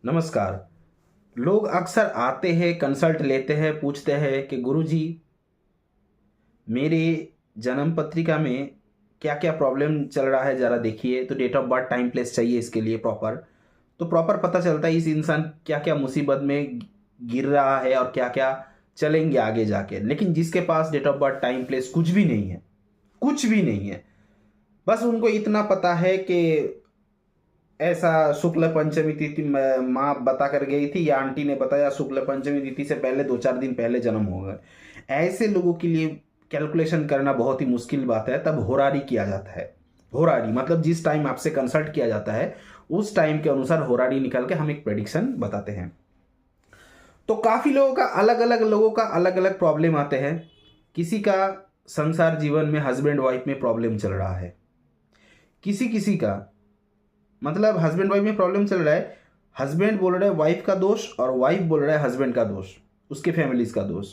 नमस्कार। लोग अक्सर आते हैं, कंसल्ट लेते हैं, पूछते हैं कि गुरुजी मेरे जन्म पत्रिका में क्या-क्या प्रॉब्लम चल रहा है ज़रा देखिए। तो date of birth, time, place चाहिए इसके लिए प्रॉपर। तो प्रॉपर पता चलता है इस इंसान क्या-क्या मुसीबत में गिर रहा है और क्या-क्या चलेंगे आगे जाके। लेकिन जिसके पास date of birth, time, place कुछ भी नहीं है, कुछ भी नहीं है, बस उनको इतना पता है कि ऐसा शुक्ल पंचमी तिथि माँ बता कर गई थी या आंटी ने बताया शुक्ल पंचमी तिथि से पहले 2-4 दिन पहले जन्म होगा। ऐसे लोगों के लिए कैलकुलेशन करना बहुत ही मुश्किल बात है। तब होरारी किया जाता है। होरारी मतलब जिस टाइम आपसे कंसल्ट किया जाता है उस टाइम के अनुसार होरारी निकाल के हम एक प्रेडिक्शन बताते हैं। तो काफ़ी लोगों का अलग अलग प्रॉब्लम आते हैं। किसी का संसार जीवन में हस्बैंड वाइफ में प्रॉब्लम चल रहा है, किसी किसी का मतलब हस्बैंड वाइफ में प्रॉब्लम चल रहा है। हस्बैंड बोल रहा है वाइफ का दोष और वाइफ बोल रहा है हस्बैंड का दोष, उसके फैमिलीज का दोष।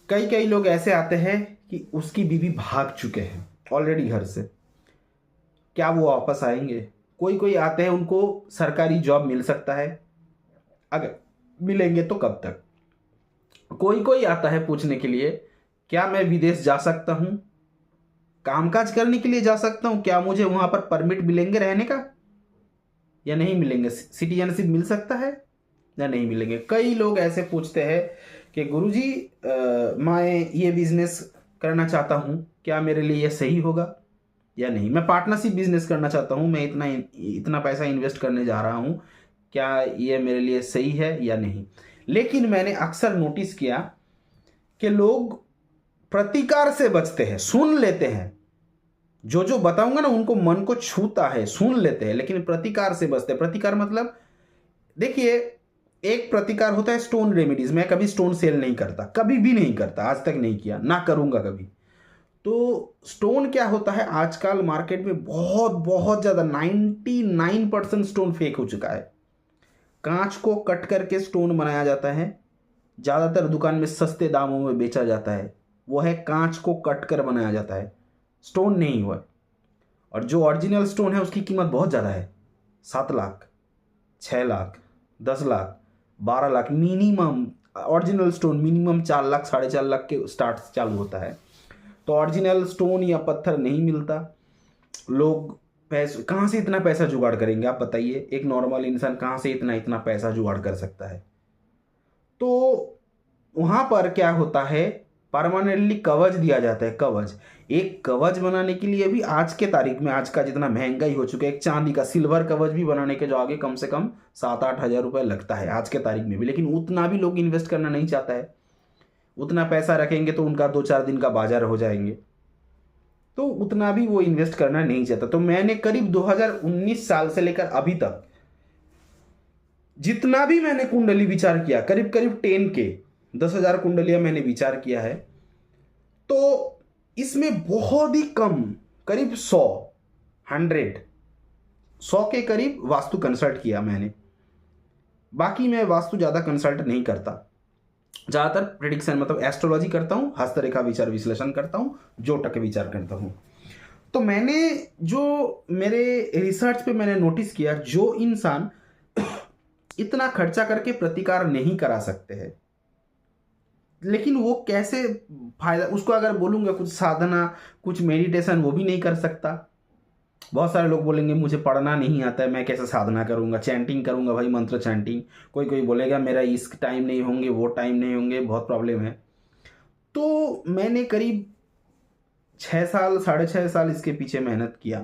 कई कई लोग ऐसे आते हैं कि उसकी बीवी भाग चुके हैं ऑलरेडी घर से, क्या वो वापस आएंगे? कोई कोई आते हैं उनको सरकारी जॉब मिल सकता है, अगर मिलेंगे तो कब तक। कोई कोई आता है पूछने के लिए क्या मैं विदेश जा सकता हूं, कामकाज करने के लिए जा सकता हूं, क्या मुझे वहां पर परमिट मिलेंगे रहने का या नहीं मिलेंगे, सिटीजनशिप मिल सकता है या नहीं मिलेंगे। कई लोग ऐसे पूछते हैं कि गुरुजी मैं ये बिजनेस करना चाहता हूँ, क्या मेरे लिए ये सही होगा या नहीं। मैं पार्टनरशिप बिजनेस करना चाहता हूँ, मैं इतना इतना पैसा इन्वेस्ट करने जा रहा हूँ, क्या ये मेरे लिए सही है या नहीं। लेकिन मैंने अक्सर नोटिस किया कि लोग प्रतिकार से बचते हैं, सुन लेते हैं, जो जो बताऊंगा ना उनको मन को छूता है, सुन लेते हैं, लेकिन प्रतिकार से बचते हैं। प्रतिकार मतलब देखिए, एक प्रतिकार होता है स्टोन रेमेडीज। मैं कभी स्टोन सेल नहीं करता, कभी भी नहीं करता, आज तक नहीं किया, ना करूंगा कभी। तो स्टोन क्या होता है, आजकल मार्केट में बहुत बहुत ज़्यादा 99% स्टोन फेक हो चुका है। कांच को कट करके स्टोन बनाया जाता है, ज़्यादातर दुकान में सस्ते दामों में बेचा जाता है। वो है कांच को कट कर बनाया जाता है, स्टोन नहीं हुआ। और जो ओरिजिनल स्टोन है उसकी कीमत बहुत ज़्यादा है, 7 lakh, 6 lakh, 10 lakh, 12 lakh minimum. Original stone minimum 4 lakh, 4.5 lakh के स्टार्ट चालू होता है। तो ओरिजिनल स्टोन या पत्थर नहीं मिलता। लोग पैसे कहाँ से इतना पैसा जुगाड़ करेंगे आप बताइए? एक नॉर्मल इंसान कहाँ से इतना इतना पैसा जुगाड़ कर सकता है? तो वहां पर क्या होता है, परमानेंटली कवच दिया जाता है। कवच, एक कवच बनाने के लिए भी आज के तारीख में, आज का जितना महंगाई हो चुका है, एक चांदी का सिल्वर कवच भी बनाने के जो आगे कम से कम 7-8 हज़ार रुपए लगता है आज के तारीख में भी। लेकिन उतना भी लोग इन्वेस्ट करना नहीं चाहता है। उतना पैसा रखेंगे तो उनका 2-4 दिन का बाजार हो जाएंगे, तो उतना भी वो इन्वेस्ट करना नहीं चाहता। तो मैंने करीब 2019 साल से लेकर अभी तक जितना भी मैंने कुंडली विचार किया, करीब करीब 10,000 कुंडलियां मैंने विचार किया है, तो इसमें बहुत ही कम, करीब 100 के करीब वास्तु कंसल्ट किया मैंने। बाकी मैं वास्तु ज़्यादा कंसल्ट नहीं करता, ज़्यादातर प्रिडिक्शन मतलब एस्ट्रोलॉजी करता हूँ, हस्तरेखा विचार विश्लेषण करता हूँ, जोटक विचार करता हूँ। तो मैंने जो मेरे रिसर्च पे मैंने नोटिस किया, जो इंसान इतना खर्चा करके प्रतिकार नहीं करा सकते हैं, लेकिन वो कैसे फायदा, उसको अगर बोलूँगा कुछ साधना, कुछ मेडिटेशन, वो भी नहीं कर सकता। बहुत सारे लोग बोलेंगे मुझे पढ़ना नहीं आता है, मैं कैसे साधना करूँगा, चैंटिंग करूँगा भाई, मंत्र चैंटिंग। कोई कोई बोलेगा मेरा इस टाइम नहीं होंगे, वो टाइम नहीं होंगे, बहुत प्रॉब्लम है। तो मैंने करीब 6 साल, 6.5 साल इसके पीछे मेहनत किया।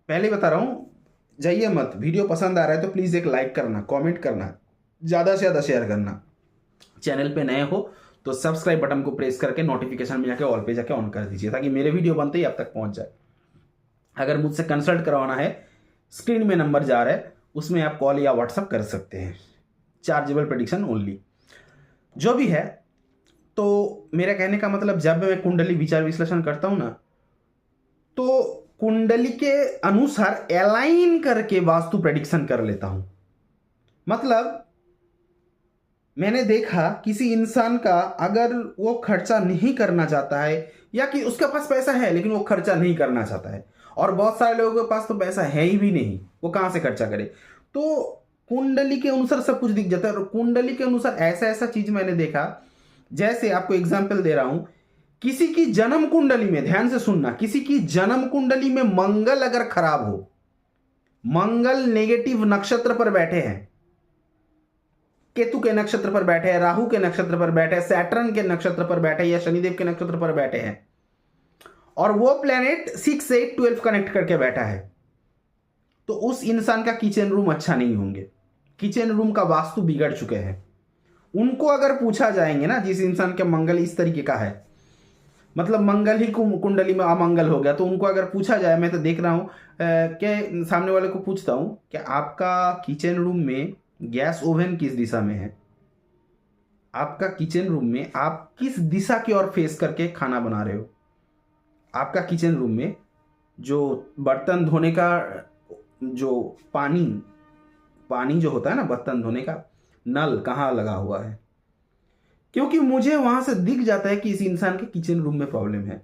पहले बता रहा हूँ, जाइए मत, वीडियो पसंद आ रहा है तो प्लीज़ एक लाइक करना, कमेंट करना, ज़्यादा से ज़्यादा शेयर करना। चैनल पे नए हो तो सब्सक्राइब बटन को प्रेस करके नोटिफिकेशन में जाके ऑल पे जाके ऑन कर दीजिए, ताकि मेरे वीडियो बनते ही आप तक पहुंच जाए। अगर मुझसे कंसल्ट करवाना है, स्क्रीन में नंबर जा रहा है, उसमें आप कॉल या व्हाट्सअप कर सकते हैं। चार्जेबल प्रेडिक्शन ओनली, जो भी है। तो मेरा कहने का मतलब, जब मैं कुंडली विचार विश्लेषण करता हूं ना, तो कुंडली के अनुसार अलाइन करके वास्तु प्रेडिक्शन कर लेता हूं। मतलब मैंने देखा किसी इंसान का अगर वो खर्चा नहीं करना चाहता है, या कि उसके पास पैसा है लेकिन वो खर्चा नहीं करना चाहता है, और बहुत सारे लोगों के पास तो पैसा है ही भी नहीं, वो कहाँ से खर्चा करे। तो कुंडली के अनुसार सब कुछ दिख जाता है। और कुंडली के अनुसार ऐसा ऐसा चीज मैंने देखा, जैसे आपको एग्जाम्पल दे रहा हूं, किसी की जन्म कुंडली में, ध्यान से सुनना, किसी की जन्म कुंडली में मंगल अगर खराब हो, मंगल नेगेटिव नक्षत्र पर बैठे हैं, केतु के नक्षत्र पर बैठे हैं, राहु के नक्षत्र पर बैठे हैं, सैटर्न के नक्षत्र पर बैठे हैं, या शनिदेव के नक्षत्र पर बैठे हैं, और वो प्लेनेट 6, 8, 12 कनेक्ट करके बैठा है, तो उस इंसान का किचन रूम अच्छा नहीं होंगे, किचन रूम का वास्तु बिगड़ चुके हैं। उनको अगर पूछा जाएंगे ना, जिस इंसान के मंगल इस तरीके का है, मतलब मंगल ही कुंडली में अमंगल हो गया, तो उनको अगर पूछा जाए, मैं तो देख रहा हूं कि सामने वाले को पूछता हूं कि आपका किचन रूम में गैस ओवन किस दिशा में है, आपका किचन रूम में आप किस दिशा की ओर फेस करके खाना बना रहे हो, आपका किचन रूम में जो बर्तन धोने का जो पानी जो होता है ना, बर्तन धोने का नल कहाँ लगा हुआ है, क्योंकि मुझे वहां से दिख जाता है कि इस इंसान के किचन रूम में प्रॉब्लम है।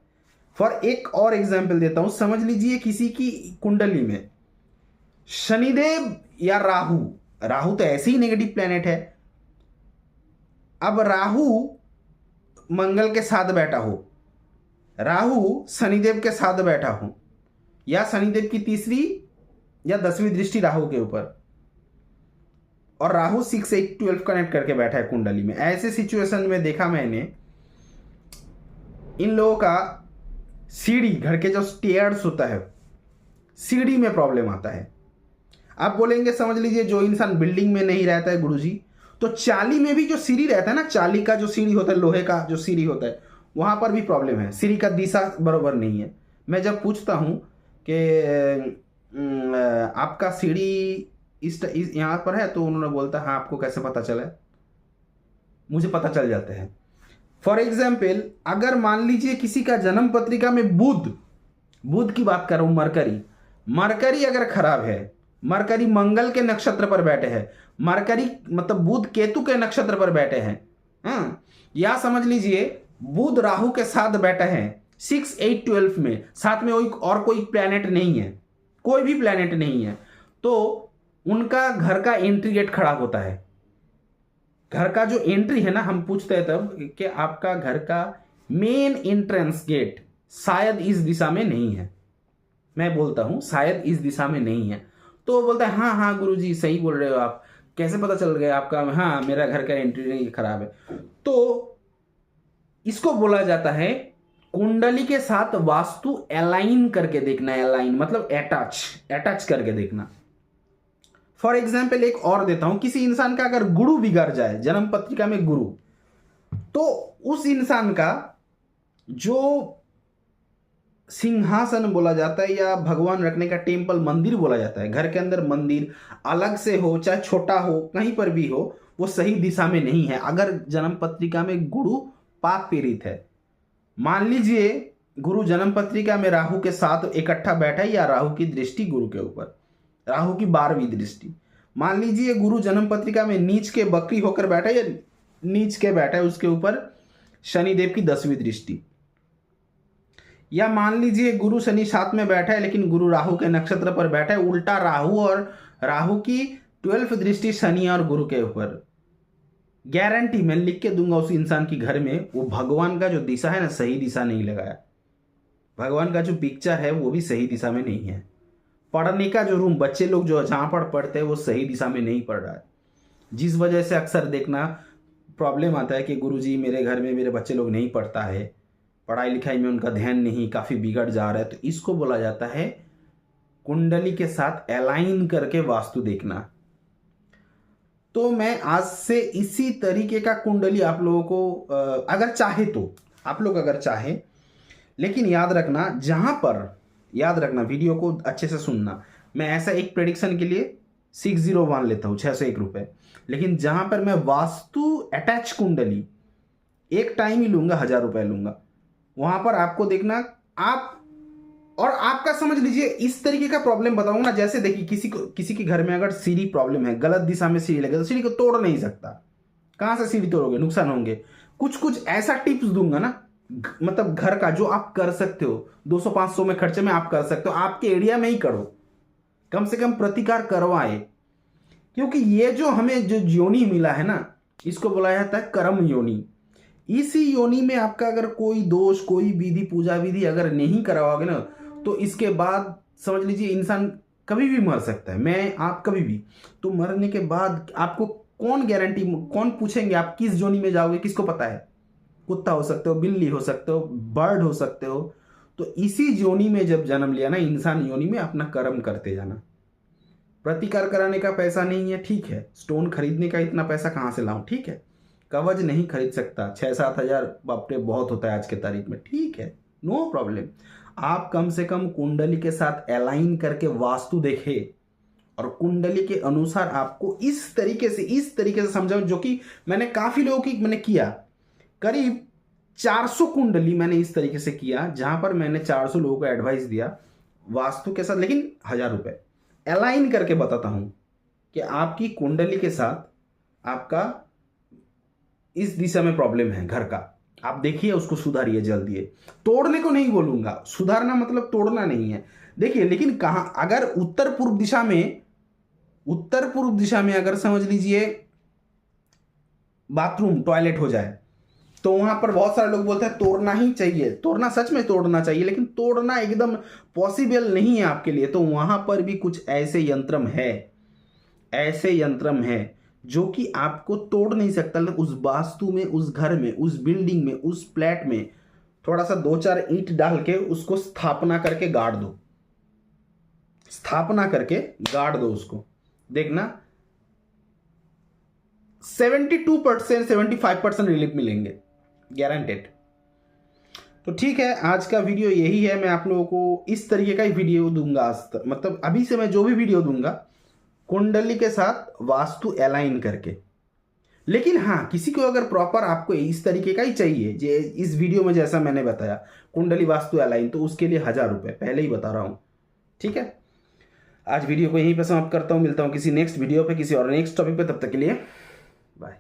फॉर एक और एग्जांपल देता हूं, समझ लीजिए किसी की कुंडली में शनिदेव या राहु तो ऐसे ही नेगेटिव प्लेनेट है, अब राहु मंगल के साथ बैठा हो, राहु शनिदेव के साथ बैठा हो, या शनिदेव की 3री या 10वीं दृष्टि राहु के ऊपर, और राहु 6, 8, 12 कनेक्ट करके बैठा है कुंडली में, ऐसे सिचुएशन में देखा मैंने इन लोगों का सीढ़ी, घर के जो स्टेयर्स होता है, सीढ़ी में प्रॉब्लम आता है। आप बोलेंगे समझ लीजिए जो इंसान बिल्डिंग में नहीं रहता है गुरुजी, तो चाली में भी जो सीढ़ी रहता है ना, चाली का जो सीढ़ी होता है, लोहे का जो सीढ़ी होता है, वहां पर भी प्रॉब्लम है, सीढ़ी का दिशा बराबर नहीं है। मैं जब पूछता हूं कि आपका सीढ़ी इस यहाँ पर है, तो उन्होंने बोलता हाँ, आपको कैसे पता चला? मुझे पता चल जाता है। फॉर एग्जाम्पल, अगर मान लीजिए किसी का जन्म पत्रिका में बुध की बात कर रहा हूं, मरकरी अगर खराब है, मरकरी मंगल के नक्षत्र पर बैठे हैं, मरकरी मतलब बुध केतु के नक्षत्र पर बैठे हैं, हाँ, या समझ लीजिए बुध राहु के साथ बैठे हैं 6, 8, 12 में, साथ में और कोई प्लैनेट नहीं है, कोई भी प्लैनेट नहीं है, तो उनका घर का एंट्री गेट खराब होता है। घर का जो एंट्री है ना, हम पूछते हैं तब कि आपका घर का मेन एंट्रेंस गेट शायद इस दिशा में नहीं है, मैं बोलता हूं शायद इस दिशा में नहीं है, तो वो बोलता है हाँ हाँ गुरुजी सही बोल रहे हो आप, कैसे पता चल गया आपका? हाँ, मेरा घर का एंट्री खराब है। तो इसको बोला जाता है कुंडली के साथ वास्तु अलाइन करके देखना, अलाइन मतलब अटैच करके देखना। फॉर एग्जाम्पल एक और देता हूं, किसी इंसान का अगर गुरु बिगड़ जाए, जन्म पत्रिका में गुरु, तो उस इंसान का जो सिंहासन बोला जाता है या भगवान रखने का टेम्पल, मंदिर बोला जाता है, घर के अंदर मंदिर अलग से हो चाहे छोटा हो, कहीं पर भी हो, वो सही दिशा में नहीं है। अगर जन्म पत्रिका में गुरु पाप पीड़ित है, मान लीजिए गुरु जन्म पत्रिका में राहु के साथ इकट्ठा बैठा है, या राहु की दृष्टि गुरु के ऊपर, राहु की 12वीं दृष्टि, मान लीजिए गुरु जन्म पत्रिका में नीच के बकरी होकर बैठा है, या नीच के बैठा है, उसके ऊपर शनिदेव की 10वीं दृष्टि, या मान लीजिए गुरु शनि साथ में बैठा है लेकिन गुरु राहु के नक्षत्र पर बैठा है, उल्टा राहु, और राहु की 12वीं दृष्टि शनि और गुरु के ऊपर, गारंटी मैं लिख के दूंगा उस इंसान की घर में वो भगवान का जो दिशा है ना, सही दिशा नहीं लगाया, भगवान का जो पिक्चर है वो भी सही दिशा में नहीं है, पढ़ने का जो रूम, बच्चे लोग जो जहां पर पढ़ते हैं वो सही दिशा में नहीं पढ़ रहा है, जिस वजह से अक्सर देखना प्रॉब्लम आता है कि गुरुजी मेरे घर में मेरे बच्चे लोग नहीं पढ़ता है, पढ़ाई लिखाई में उनका ध्यान नहीं, काफी बिगड़ जा रहा है। तो इसको बोला जाता है कुंडली के साथ अलाइन करके वास्तु देखना। तो मैं आज से इसी तरीके का कुंडली आप लोगों को अगर चाहे तो आप लोग अगर चाहे, लेकिन याद रखना, जहां पर, याद रखना, वीडियो को अच्छे से सुनना, मैं ऐसा एक प्रेडिक्शन के लिए 601 लेता हूं, 601 रुपए, लेकिन जहां पर मैं वास्तु अटैच कुंडली एक टाइम ही लूंगा, 1000 रुपए लूंगा, वहां पर आपको देखना, आप और आपका समझ लीजिए इस तरीके का प्रॉब्लम बताऊंगा ना, जैसे देखिए किसी के घर में अगर सीढ़ी प्रॉब्लम है, गलत दिशा में सीढ़ी लगे, तो सीढ़ी को तोड़ नहीं सकता, कहां से सीढ़ी तोड़ोगे, नुकसान होंगे, कुछ ऐसा टिप्स दूंगा ना मतलब घर का जो आप कर सकते हो 200-500 में खर्चे में आप कर सकते हो, आपके एरिया में ही करो, कम से कम प्रतिकार करवाए। क्योंकि ये जो हमें जो योनि मिला है ना, इसको बोला जाता है कर्म योनि। इसी योनि में आपका अगर कोई दोष, कोई विधि, पूजा विधि अगर नहीं करवाओगे ना, तो इसके बाद समझ लीजिए इंसान कभी भी मर सकता है, मैं आप कभी भी। तो मरने के बाद आपको कौन गारंटी, कौन पूछेंगे आप किस योनि में जाओगे, किसको पता है? कुत्ता हो सकते हो, बिल्ली हो सकते हो, बर्ड हो सकते हो। तो इसी योनि में जब जन्म लिया ना, इंसान योनि में अपना कर्म करते जाना। प्रतिकार कराने का पैसा नहीं है, ठीक है। स्टोन खरीदने का इतना पैसा कहाँ से लाऊं, ठीक है। कवच नहीं खरीद सकता, 6-7 हजार बापरे बहुत होता है आज के तारीख में, ठीक है, नो प्रॉब्लम। आप कम से कम कुंडली के साथ अलाइन करके वास्तु देखे और कुंडली के अनुसार आपको इस तरीके से समझाओ, जो कि मैंने काफी लोगों की मैंने किया। करीब 400 कुंडली मैंने इस तरीके से किया, जहां पर मैंने 400 लोगों को एडवाइस दिया वास्तु के साथ, लेकिन 1000 रुपए अलाइन करके बताता हूं कि आपकी कुंडली के साथ आपका इस दिशा में प्रॉब्लम है घर का, आप देखिए उसको सुधारिए जल्दी। तोड़ने को नहीं बोलूंगा, सुधारना मतलब तोड़ना नहीं है। देखिए लेकिन कहां, अगर उत्तर पूर्व दिशा में अगर समझ लीजिए बाथरूम टॉयलेट हो जाए, तो वहां पर बहुत सारे लोग बोलते हैं तोड़ना ही चाहिए। तोड़ना, सच में तोड़ना चाहिए, लेकिन तोड़ना एकदम पॉसिबल नहीं है आपके लिए। तो वहां पर भी कुछ ऐसे यंत्रम है जो कि आपको तोड़ नहीं सकता। उस वास्तु में, उस घर में, उस बिल्डिंग में, उस फ्लैट में थोड़ा सा 2-4 ईंट डाल के उसको स्थापना करके गाड़ दो, उसको देखना 72% 75% रिलीफ मिलेंगे, गारंटेड। तो ठीक है, आज का वीडियो यही है। मैं आप लोगों को इस तरीके का ही वीडियो दूंगा आज तक, मतलब अभी से मैं जो भी वीडियो दूंगा कुंडली के साथ वास्तु अलाइन करके। लेकिन हाँ, किसी को अगर प्रॉपर आपको इस तरीके का ही चाहिए, इस वीडियो में जैसा मैंने बताया कुंडली वास्तु अलाइन, तो उसके लिए 1000 रुपए पहले ही बता रहा हूं, ठीक है। आज वीडियो को यहीं पर समाप्त करता हूं, मिलता हूं किसी नेक्स्ट वीडियो पे, किसी और नेक्स्ट टॉपिक पे। तब तक के लिए बाय।